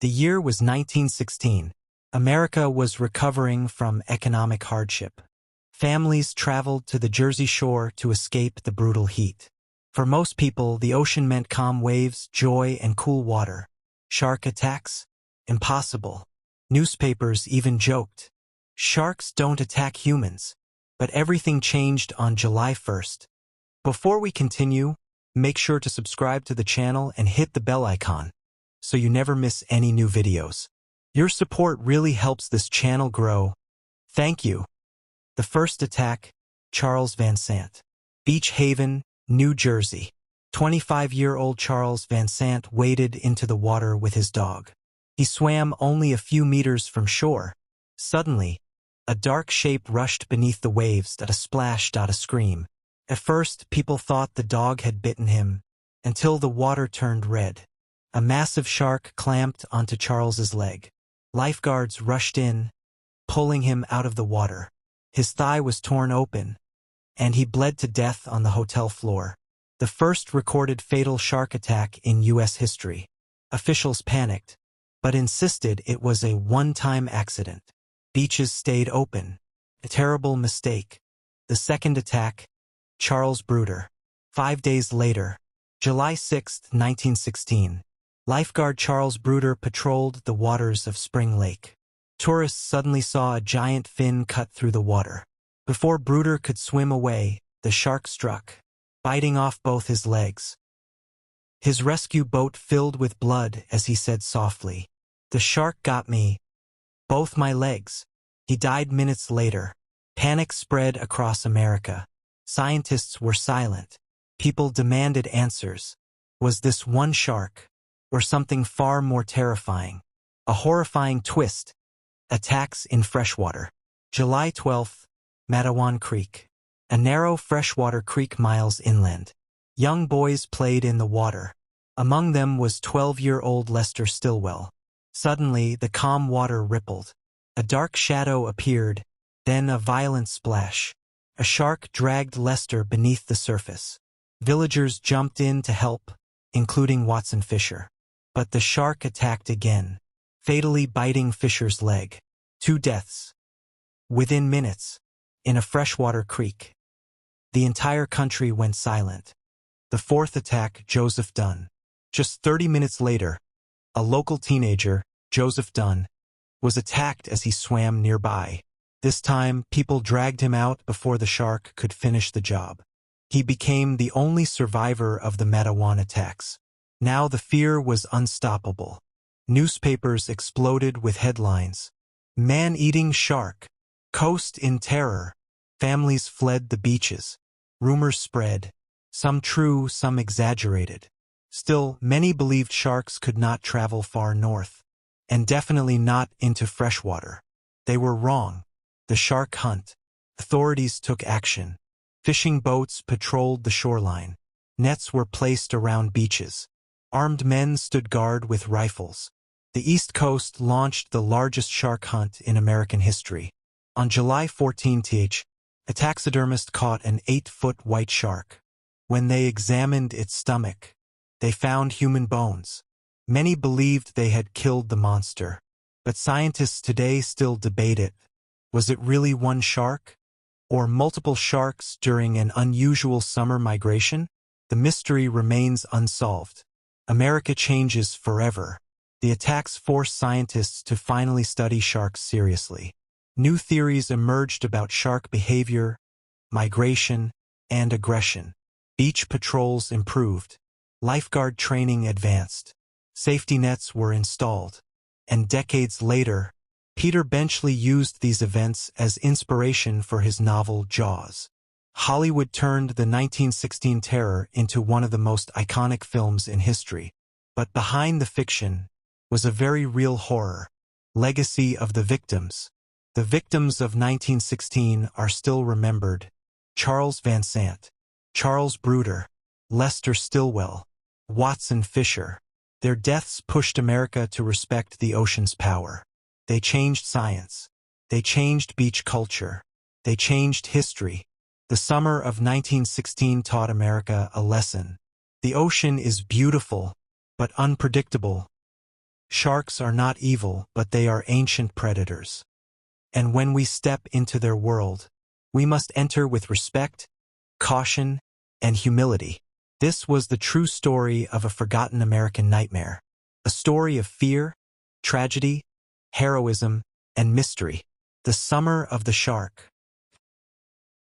The year was 1916. America was recovering from economic hardship. Families traveled to the Jersey Shore to escape the brutal heat. For most people, the ocean meant calm waves, joy, and cool water. Shark attacks? Impossible. Newspapers even joked. Sharks don't attack humans. But everything changed on July 1st. Before we continue, make sure to subscribe to the channel and hit the bell icon so you never miss any new videos. Your support really helps this channel grow. Thank you. The first attack, Charles Van Sant. Beach Haven, New Jersey. 25-year-old Charles Van Sant waded into the water with his dog. He swam only a few meters from shore. Suddenly, a dark shape rushed beneath the waves at a splash, a scream. At first, people thought the dog had bitten him, until the water turned red. A massive shark clamped onto Charles's leg. Lifeguards rushed in, pulling him out of the water. His thigh was torn open, and he bled to death on the hotel floor. The first recorded fatal shark attack in U.S. history. Officials panicked, but insisted it was a one-time accident. Beaches stayed open. A terrible mistake. The second attack, Charles Bruder. 5 days later, July 6, 1916, lifeguard Charles Bruder patrolled the waters of Spring Lake. Tourists suddenly saw a giant fin cut through the water. Before Bruder could swim away, the shark struck, biting off both his legs. His rescue boat filled with blood as he said softly, "The shark got me. Both my legs." He died minutes later. Panic spread across America. Scientists were silent. People demanded answers. Was this one shark, or something far more terrifying? A horrifying twist. Attacks in freshwater. July 12th, Matawan Creek. A narrow freshwater creek miles inland. Young boys played in the water. Among them was 12-year-old Lester Stillwell. Suddenly, the calm water rippled. A dark shadow appeared, then a violent splash. A shark dragged Lester beneath the surface. Villagers jumped in to help, including Watson Fisher. But the shark attacked again, fatally biting Fisher's leg. 2 deaths. Within minutes, in a freshwater creek. The entire country went silent. The fourth attack, Joseph Dunn. Just 30 minutes later, a local teenager, Joseph Dunn, was attacked as he swam nearby. This time, people dragged him out before the shark could finish the job. He became the only survivor of the Matawan attacks. Now the fear was unstoppable. Newspapers exploded with headlines. Man-eating shark. Coast in terror. Families fled the beaches. Rumors spread. Some true, some exaggerated. Still, many believed sharks could not travel far north. And definitely not into freshwater. They were wrong. The shark hunt. Authorities took action. Fishing boats patrolled the shoreline. Nets were placed around beaches. Armed men stood guard with rifles. The East Coast launched the largest shark hunt in American history. On July 14th, a taxidermist caught an 8-foot white shark. When they examined its stomach, they found human bones. Many believed they had killed the monster, but scientists today still debate it. Was it really one shark? Or multiple sharks during an unusual summer migration? The mystery remains unsolved. America changes forever. The attacks forced scientists to finally study sharks seriously. New theories emerged about shark behavior, migration, and aggression. Beach patrols improved. Lifeguard training advanced. Safety nets were installed. And decades later, Peter Benchley used these events as inspiration for his novel Jaws. Hollywood turned the 1916 terror into one of the most iconic films in history. But behind the fiction was a very real horror. Legacy of the victims. The victims of 1916 are still remembered. Charles Van Sant, Charles Bruder, Lester Stillwell, Watson Fisher. Their deaths pushed America to respect the ocean's power. They changed science. They changed beach culture. They changed history. The summer of 1916 taught America a lesson. The ocean is beautiful, but unpredictable. Sharks are not evil, but they are ancient predators. And when we step into their world, we must enter with respect, caution, and humility. This was the true story of a forgotten American nightmare. A story of fear, tragedy, heroism, and mystery. The Summer of the Shark.